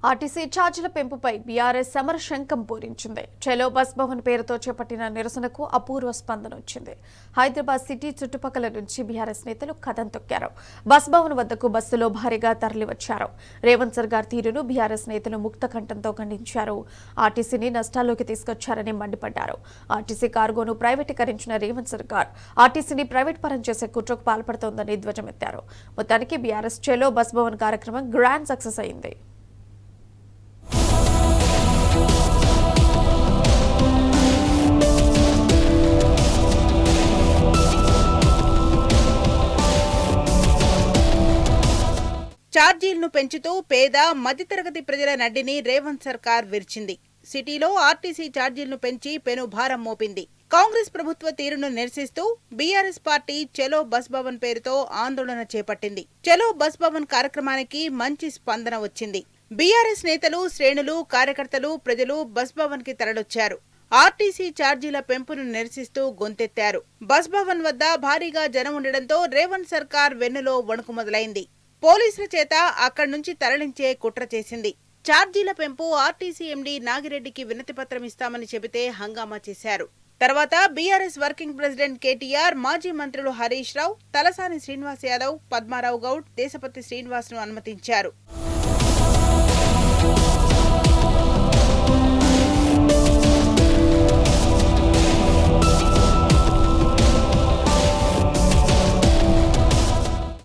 RTC ఛార్జీల పెంపుపై BRS సమరశంఖం పూరించింది. చలో bus Bhavan పేరుతో చేపట్టిన నిరసనకు అపూర్వ స్పందన వచ్చింది. హైదరాబాద్ సిటీ చుట్టుపక్కల నుంచి బీఆర్ఎస్ నేతలు కదం తొక్కారు. బస్ భవన్ వద్దకు బస్సులో భారీగా తరలివచ్చారు. రేవంత్ సర్కార్ తీరును బీఆర్ఎస్ నేతలు ముక్త కంఠంతో ఖండించారు. ఆర్టీసీని నష్టాల్లోకి తీసుకొచ్చారని మండిపడ్డారు. ఆర్టీసీ కార్గోను ప్రైవేటీకరించిన రేవంత్ సర్కార్ ఆర్టీసీని ప్రైవేట్ పరం చేసే కుట్రకు పాల్పడుతోందని ధ్వజమెత్తారు. మొత్తానికి బీఆర్ఎస్ చలో బస్ భవన్ కార్యక్రమం గ్రాండ్ సక్సెస్ అయింది. ఛార్జీలను పెంచుతూ పేద మధ్యతరగతి ప్రజల నడ్డిని రేవంత్ సర్కార్ విరిచింది. సిటీలో ఆర్టీసీ ఛార్జీలను పెంచి పెనుభారం మోపింది. కాంగ్రెస్ ప్రభుత్వ తీరును నిరసిస్తూ బీఆర్ఎస్ పార్టీ చలో బస్ భవన్ పేరుతో ఆందోళన చేపట్టింది. చలో బస్ భవన్ కార్యక్రమానికి మంచి స్పందన వచ్చింది. బీఆర్ఎస్ నేతలు, శ్రేణులు, కార్యకర్తలు, ప్రజలు బస్ భవన్ కి తరలొచ్చారు. ఆర్టీసీ ఛార్జీల పెంపును నిరసిస్తూ గొంతెత్తారు. బస్ భవన్ వద్ద భారీగా జనం ఉండడంతో రేవంత్ సర్కార్ వెన్నులో వణుకు మొదలైంది. పోలీసుల చేత అక్కడి నుంచి తరలించే కుట్ర చేసింది. ఛార్జీల పెంపు ఆర్టీసీ ఎండీ నాగిరెడ్డికి వినతిపత్రం ఇస్తామని చెబితే హంగామా చేశారు. తర్వాత బీఆర్ఎస్ వర్కింగ్ ప్రెసిడెంట్ కేటీఆర్, మాజీ మంత్రులు హరీష్ రావు, తలసాని శ్రీనివాస్ యాదవ్, పద్మారావు గౌడ్, దేశపతి శ్రీనివాస్ ను అనుమతించారు.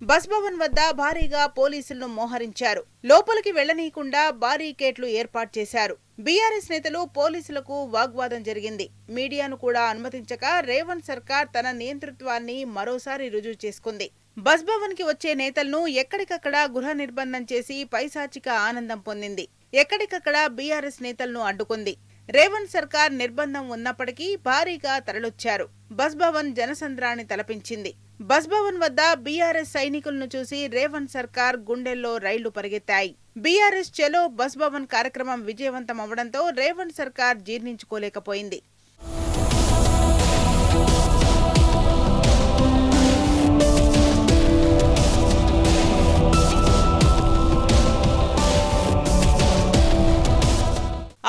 బస్ భవన్ వద్ద భారీగా పోలీసులను మోహరించారు. లోపలికి వెళ్లనీయకుండా బారికేడ్లు ఏర్పాటు చేశారు. బీఆర్ఎస్ నేతలు, పోలీసులకు వాగ్వాదం జరిగింది. మీడియాను కూడా అనుమతించక రేవంత్ సర్కార్ తన నియంతృత్వాన్ని మరోసారి రుజువు చేసుకుంది. బస్ భవన్ కి వచ్చే నేతలను ఎక్కడికక్కడ గృహ నిర్బంధం చేసి పైశాచిక ఆనందం పొందింది. ఎక్కడికక్కడ బీఆర్ఎస్ నేతలను అడ్డుకుంది. రేవంత్ సర్కార్ నిర్బంధం ఉన్నప్పటికీ భారీగా తరలొచ్చారు. బస్ భవన్ జనసంద్రాన్ని తలపించింది. బస్ భవన్ వద్ద బీఆర్ఎస్ సైనికులను చూసి రేవంత్ సర్కార్ గుండెల్లో రైళ్లు పరిగెత్తాయి. బీఆర్ఎస్ చలో బస్ భవన్ కార్యక్రమం విజయవంతం అవడంతో రేవంత్ సర్కార్ జీర్ణించుకోలేకపోయింది.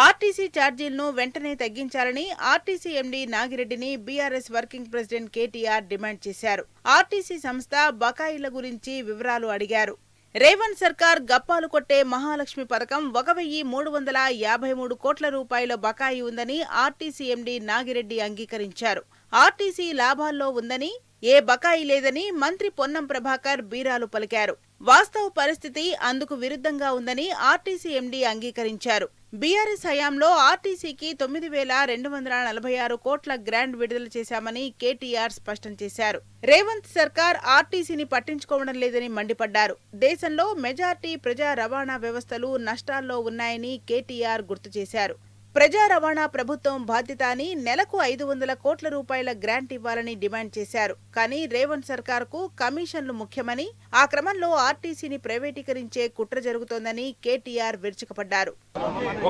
ఆర్టీసీ ఛార్జీలను వెంటనే తగ్గించాలని ఆర్టీసీ ఎండీ నాగిరెడ్డిని BRS working president KTR demand చేశారు. ఆర్టీసీ సంస్థ బకాయిల గురించి వివరాలు అడిగారు. రేవంత్ సర్కార్ గప్పాలు కొట్టే మహాలక్ష్మి పథకం 1353 కోట్ల రూపాయల బకాయి ఉందని ఆర్టీసీ ఎండీ నాగిరెడ్డి అంగీకరించారు. ఆర్టీసీ లాభాల్లో ఉందని, ఏ బకాయి లేదని మంత్రి పొన్నం ప్రభాకర్ బీరాలు పలికారు. వాస్తవ పరిస్థితి అందుకు విరుద్ధంగా ఉందని ఆర్టీసీ ఎండీ అంగీకరించారు. బీఆర్ఎస్ హయాంలో ఆర్టీసీకి 9,246 కోట్ల గ్రాంట్ విడుదల చేశామని కేటీఆర్ స్పష్టం చేశారు. రేవంత్ సర్కార్ ఆర్టీసీని పట్టించుకోవడం లేదని మండిపడ్డారు. దేశంలో మెజార్టీ ప్రజా రవాణా వ్యవస్థలు నష్టాల్లో ఉన్నాయని కేటీఆర్ గుర్తు చేశారు. ప్రజా రవాణా ప్రభుత్వం బాధ్యత అని నెలకు 500 కోట్ల రూపాయల గ్రాంట్ ఇవ్వాలని డిమాండ్ చేశారు. కానీ రేవంత్ సర్కార్కు కమిషన్లు ముఖ్యమని, ఆ క్రమంలో ఆర్టీసీని ప్రైవేటీకరించే కుట్ర జరుగుతోందని కేటీఆర్ విరుచుకుపడ్డారు.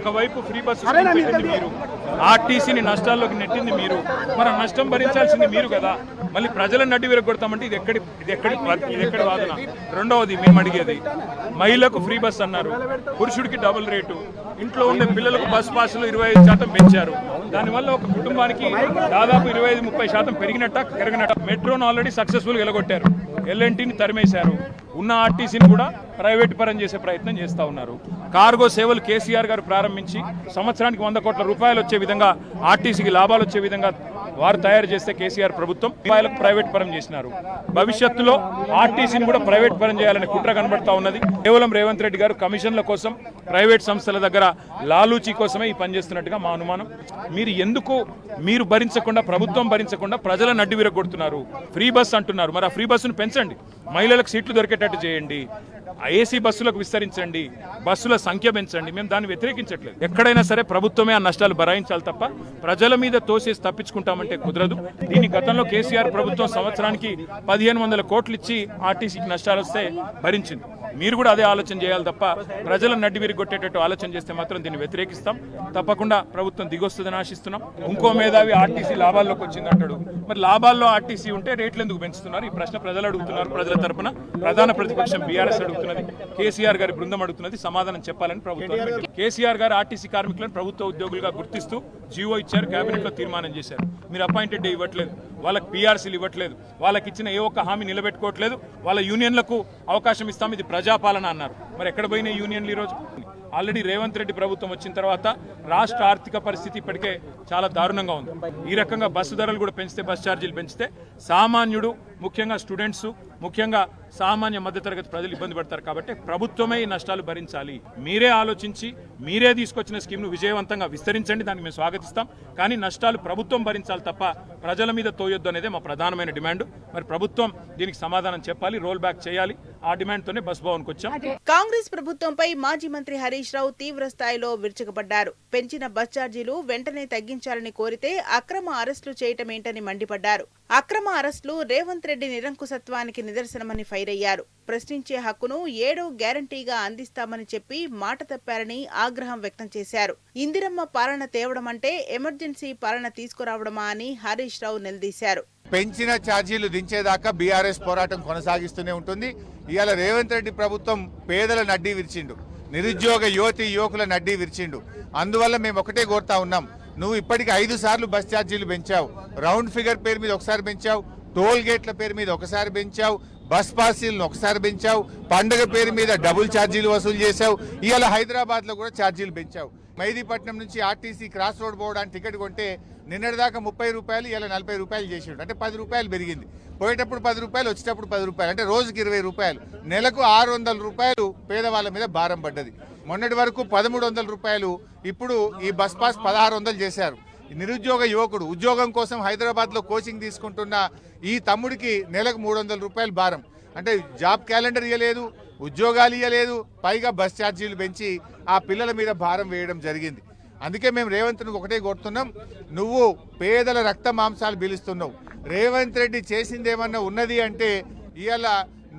ఒకవైపు ఫ్రీ బస్సు పెట్టింది మీరు, ఆర్టీసీని నష్టాల్లోకి నెట్టింది మీరు, మరి నష్టం భరించాల్సింది మీరు కదా. మళ్ళీ ప్రజలను నడ్డి విరగొడతామంటే ఇది ఎక్కడి వాదన? రెండవది మేము అడిగేది, మహిళలకు ఫ్రీ బస్ అన్నారు, పురుషుడికి డబుల్ రేటు, ఇంట్లో ఉండే పిల్లలకు బస్ పాసులు 25% పెంచారు. దానివల్ల ఒక కుటుంబానికి దాదాపు 25-30% పెరిగినట్ట. మెట్రోను ఆల్రెడీ సక్సెస్ఫుల్గా ఎలగొట్టారు. ఎల్ఎన్టీని తరిమేశారు. ఉన్న ఆర్టీసీని కూడా ప్రైవేట్ పరం చేసే ప్రయత్నం చేస్తూ ఉన్నారు. కార్గో సేవలు కేసీఆర్ గారు ప్రారంభించి సంవత్సరానికి 100 కోట్ల రూపాయలు వచ్చే విధంగా, ఆర్టీసీకి లాభాలు వచ్చే విధంగా వారు తయారు చేస్తే కేసీఆర్ ప్రభుత్వం ప్రైవేట్ పరం చేసినారు. భవిష్యత్తులో ఆర్టీసీని కూడా ప్రైవేట్ పరం చేయాలనే కుట్ర కనబడతా ఉన్నది. కేవలం రేవంత్ రెడ్డి గారు కమిషన్ల కోసం, ప్రైవేట్ సంస్థల దగ్గర లాలూచీ కోసమే ఈ పని చేస్తున్నట్టుగా మా అనుమానం. మీరు భరించకుండా, ప్రభుత్వం భరించకుండా ప్రజల నడ్డి విరగొడుతున్నారు. ఫ్రీ బస్ అంటున్నారు, మరి ఆ ఫ్రీ బస్సును పెంచండి, మహిళలకు సీట్లు దొరికేటట్టు చేయండి, ఏసీ బస్సులకు విస్తరించండి, బస్సుల సంఖ్య పెంచండి. మేము దాన్ని వ్యతిరేకించట్లేదు. ఎక్కడైనా సరే ప్రభుత్వమే ఆ నష్టాలు భరాయించాలి తప్ప ప్రజల మీద తోసేసి తప్పించుకుంటామంటే కుదరదు. దీని గతంలో కేసీఆర్ ప్రభుత్వం సంవత్సరానికి 1,500 కోట్లు ఇచ్చి ఆర్టీసీకి నష్టాలు వస్తే భరించింది. మీరు కూడా అదే ఆలోచన చేయాలి తప్ప ప్రజలను నడ్డి విరిగొట్టేటట్టు ఆలోచన చేస్తే మాత్రం దీన్ని వ్యతిరేకిస్తాం. తప్పకుండా ప్రభుత్వం దిగొస్తుందని ఆశిస్తున్నాం. ఇంకో మేధావి ఆర్టీసీ లాభాల్లోకి వచ్చింది అంటాడు. మరి లాభాల్లో ఆర్టీసీ ఉంటే రేట్లు ఎందుకు పెంచుతున్నారు? ఈ ప్రశ్న ప్రజలు అడుగుతున్నారు. ప్రజల తరపున ప్రధాన ప్రతిపక్షం బీఆర్ఎస్ అడుగుతున్నది, కేసీఆర్ గారి బృందం అడుగుతున్నది. సమాధానం చెప్పాలని ప్రభుత్వం. కేసీఆర్ గారు ఆర్టీసీ కార్మికులను ప్రభుత్వ ఉద్యోగులుగా గుర్తిస్తూ జీవో ఇచ్చారు, కేబినెట్ లో తీర్మానం చేశారు. మీరు అపాయింటెడ్ డే ఇవ్వట్లేదు, వాళ్ళకి పీఆర్సీలు ఇవ్వట్లేదు, వాళ్ళకి ఇచ్చిన ఏ ఒక్క హామీ నిలబెట్టుకోవట్లేదు. వాళ్ళ యూనియన్లకు అవకాశం ఇస్తాం, ఇది ప్రజాపాలన అన్నారు. మరి ఎక్కడ పోయిన యూనియన్లు ఈరోజు? ఆల్రెడీ రేవంత్ రెడ్డి ప్రభుత్వం వచ్చిన తర్వాత రాష్ట్ర ఆర్థిక పరిస్థితి ఇప్పటికే చాలా దారుణంగా ఉంది. ఈ రకంగా బస్సు ధరలు కూడా పెంచితే, బస్ ఛార్జీలు పెంచితే సామాన్యుడు, ముఖ్యంగా స్టూడెంట్స్, ముఖ్యంగా సామాన్య మధ్యతరగతి ప్రజలు ఇబ్బంది పడతారు. కాబట్టి ప్రభుత్వమే ఈ నష్టాలు భరించాలి. మీరే ఆలోచించి మీరే తీసుకొచ్చిన స్కీమ్ను విజయవంతంగా విస్తరించండి, దానికి మేము స్వాగతిస్తాం. కానీ నష్టాలు ప్రభుత్వం భరించాలి తప్ప ప్రజల మీద తోయొద్దు అనేదే మా ప్రధానమైన డిమాండ్. మరి ప్రభుత్వం దీనికి సమాధానం చెప్పాలి, రోల్ బ్యాక్ చేయాలి. ఆ డిమాండ్తోనే బస్ భవన్కి వచ్చాం. కాంగ్రెస్ ప్రభుత్వంపై మాజీ మంత్రి హరీష్ రావు తీవ్ర స్థాయిలో విరుచుకుపడ్డారు. పెంచిన బస్ ఛార్జీలు వెంటనే తగ్గించాలని కోరితే అక్రమ అరెస్టులు చేయటమేంటని మండిపడ్డారు. అక్రమ అరెస్టులు రేవంత్ రెడ్డి నిరంకుశత్వానికి నిదర్శనమని ఫైర్ అయ్యారు. ప్రశ్నించే హక్కును 7వ గ్యారంటీగా అందిస్తామని చెప్పి మాట తప్పారని ఆగ్రహం వ్యక్తం చేశారు. ఇందిరమ్మ పాలన తేవడం అంటే ఎమర్జెన్సీ పాలన తీసుకురావడమా అని హరీష్ రావు నిలదీశారు. పెంచిన ఛార్జీలు దించేదాకా బీఆర్ఎస్ పోరాటం కొనసాగిస్తూనే ఉంటుంది. ఇవాళ రేవంత్ రెడ్డి ప్రభుత్వం పేదల నడ్డీ విరిచిండు, నిరుద్యోగ యువకుల నడ్డీ విరిచిండు. అందువల్ల మేము ఒకటే కోరుతా ఉన్నాం, నువ్వు ఇప్పటికి 5 సార్లు బస్ ఛార్జీలు పెంచావు, రౌండ్ ఫిగర్ పేరు మీద ఒకసారి పెంచావు, టోల్ గేట్ల పేరు మీద ఒకసారి పెంచావు, బస్ పాసీలను ఒకసారి పెంచావు, పండుగ పేరు మీద డబుల్ ఛార్జీలు వసూలు చేశావు. ఇవాళ హైదరాబాద్ లో కూడా ఛార్జీలు పెంచావు. మెహదీపట్నం నుంచి ఆర్టీసీ క్రాస్ రోడ్ పోవడానికి టికెట్ కొంటే నిన్నటిదాకా 30 రూపాయలు, ఇలా 40 రూపాయలు చేసిండు. అంటే 10 రూపాయలు పెరిగింది. పోయేటప్పుడు 10 రూపాయలు, వచ్చేటప్పుడు 10 రూపాయలు, అంటే రోజుకి 20 రూపాయలు. నెలకు 600 రూపాయలు పేదవాళ్ళ మీద భారం పడ్డది. మొన్నటి వరకు 1300 రూపాయలు, ఇప్పుడు ఈ బస్ పాస్ 1600 చేశారు. నిరుద్యోగ యువకుడు ఉద్యోగం కోసం హైదరాబాద్ లో కోచింగ్ తీసుకుంటున్న ఈ తమ్ముడికి నెలకు 300 రూపాయలు భారం. అంటే జాబ్ క్యాలెండర్ ఇవ్వలేదు, ఉద్యోగాలు ఇవ్వలేదు, పైగా బస్ ఛార్జీలు పెంచి ఆ పిల్లల మీద భారం వేయడం జరిగింది. అందుకే మేము రేవంత్ ను ఒకటే కోరుతున్నాం, నువ్వు పేదల రక్త మాంసాలు పీలుస్తున్నావు. రేవంత్ రెడ్డి చేసిందేమన్నా ఉన్నది అంటే ఇవాళ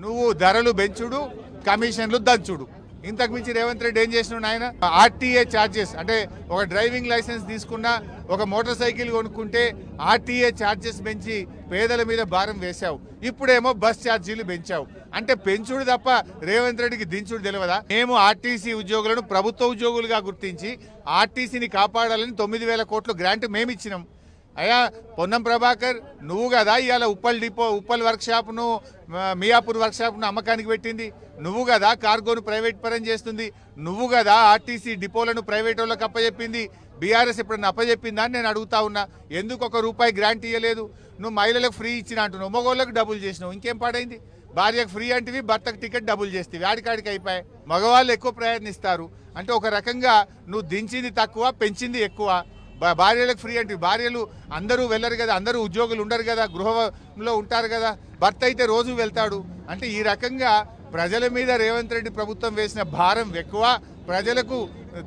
నువ్వు ధరలు పెంచుడు, కమిషన్లు దంచుడు. ఇంతకు మించి రేవంత్ రెడ్డి ఏం చేసినాడు ఆయన? ఆర్టీఏ ఛార్జెస్, అంటే ఒక డ్రైవింగ్ లైసెన్స్ తీసుకున్నా, ఒక మోటార్ సైకిల్ కొనుక్కుంటే ఆర్టీఏ ఛార్జెస్ పెంచి పేదల మీద భారం వేశావు. ఇప్పుడేమో బస్ ఛార్జీలు పెంచావు. అంటే పెంచుడు తప్ప రేవంత్ రెడ్డికి దించుడు తెలియదా? మేము ఆర్టీసీ ఉద్యోగులను ప్రభుత్వ ఉద్యోగులుగా గుర్తించి ఆర్టీసీని కాపాడాలని 9,000 కోట్ల గ్రాంట్ మేము ఇచ్చినాం. అయ్యా పొన్నం ప్రభాకర్, నువ్వు కదా ఇవాళ ఉప్పల్ వర్క్షాప్ను, మియాపూర్ వర్క్షాప్ను అమ్మకానికి పెట్టింది. నువ్వు కదా కార్గోను ప్రైవేట్ పరం చేస్తుంది. నువ్వు కదా ఆర్టీసీ డిపోలను ప్రైవేట్ వాళ్ళకి అప్పచెప్పింది. బీఆర్ఎస్ ఎప్పుడన్నా అప్పచెప్పిందా అని నేను అడుగుతా ఉన్నా. ఎందుకు ₹1 గ్రాంట్ ఇవ్వలేదు? నువ్వు మహిళలకు ఫ్రీ ఇచ్చిన అంటున్నావు, మగవాళ్ళకు డబుల్ చేసినావు. ఇంకేం పాడైంది? భార్యకు ఫ్రీ అంటివి, భర్తకు టికెట్ డబుల్ చేస్తేవి, ఆడికాడికి అయిపోయాయి. మగవాళ్ళు ఎక్కువ ప్రయత్నిస్తారు. అంటే ఒక రకంగా నువ్వు దించింది తక్కువ, పెంచింది ఎక్కువ. భార్యలకు ఫ్రీ అంటే భార్యలు అందరూ వెళ్ళరు కదా, అందరూ ఉద్యోగులు ఉండరు కదా, గృహంలో ఉంటారు కదా, భర్త అయితే రోజు వెళ్తాడు. అంటే ఈ రకంగా ప్రజల మీద రేవంత్ రెడ్డి ప్రభుత్వం వేసిన భారం ఎక్కువ, ప్రజలకు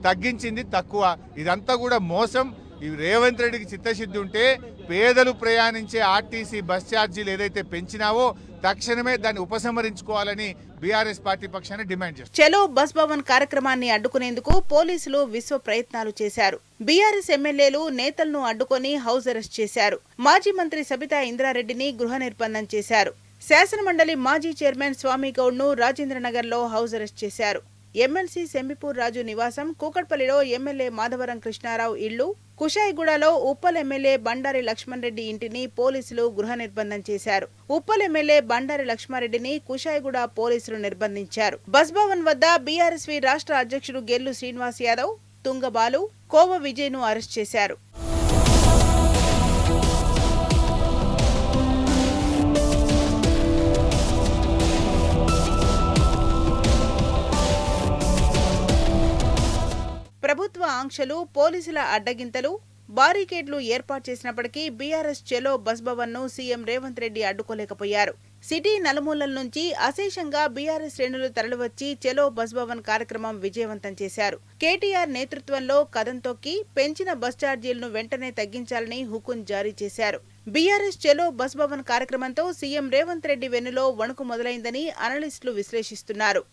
తగ్గించింది తక్కువ. ఇదంతా కూడా మోసం. ఈ రేవంత్ రెడ్డికి చిత్తశుద్ధి ఉంటే పేదలు ప్రయాణించే ఆర్టీసీ బస్ ఛార్జీలు ఏదైతే పెంచినావో తక్షణమే దాన్ని ఉపసంహరించుకోవాలని బీఆర్ఎస్ పార్టీ పక్షాన్ని డిమాండ్ చేస్తారు. చలో బస్ భవన్ కార్యక్రమాన్ని అడ్డుకునేందుకు పోలీసులు విశ్వ ప్రయత్నాలు చేశారు. బీఆర్ఎస్ ఎమ్మెల్యేలు నేతలను అడ్డుకొని హౌస్ అరెస్ట్ చేశారు. మాజీ మంత్రి సబితా ఇంద్రారెడ్డిని గృహ నిర్బంధం చేశారు. శాసనమండలి మాజీ చైర్మన్ స్వామి గౌడ్ ను రాజేంద్రనగర్ లో హౌస్ అరెస్ట్ చేశారు. ఎమ్మెల్సీ సెంబిపూర్ రాజు నివాసం, కూకట్పల్లిలో ఎమ్మెల్యే మాధవరం కృష్ణారావు ఇళ్లు, కుషాయిగూడలో ఉప్పల్ ఎమ్మెల్యే బండారి లక్ష్మణ్ రెడ్డి ఇంటిని పోలీసులు గృహ నిర్బంధం చేశారు. ఉప్పల్ ఎమ్మెల్యే బండారి లక్ష్మారెడ్డిని కుషాయిగూడ పోలీసులు నిర్బంధించారు. బస్ భవన్ వద్ద బీఆర్ఎస్వి రాష్ట్ర అధ్యక్షుడు గెల్లు శ్రీనివాస్ యాదవ్, తుంగబాలు, కోవ విజయ్ ను అరెస్ట్ చేశారు. ప్రభుత్వ ఆంక్షలు, పోలీసుల అడ్డగింతలు, బారికేడ్లు ఏర్పాటు చేసినప్పటికీ బీఆర్ఎస్ చెలో బస్ భవన్ ను సీఎం రేవంత్ రెడ్డి అడ్డుకోలేకపోయారు. సిటీ నలుమూలల నుంచి అశేషంగా బీఆర్ఎస్ శ్రేణులు తరలివచ్చి చెలో బస్ భవన్ కార్యక్రమం విజయవంతం చేశారు. కేటీఆర్ నేతృత్వంలో కదం తొక్కి పెంచిన బస్ ఛార్జీలను వెంటనే తగ్గించాలని హుకుం జారీ చేశారు. బీఆర్ఎస్ చెలో బస్ భవన్ కార్యక్రమంతో సీఎం రేవంత్ రెడ్డి వెన్నులో వణుకు మొదలైందని అనలిస్టులు విశ్లేషిస్తున్నారు.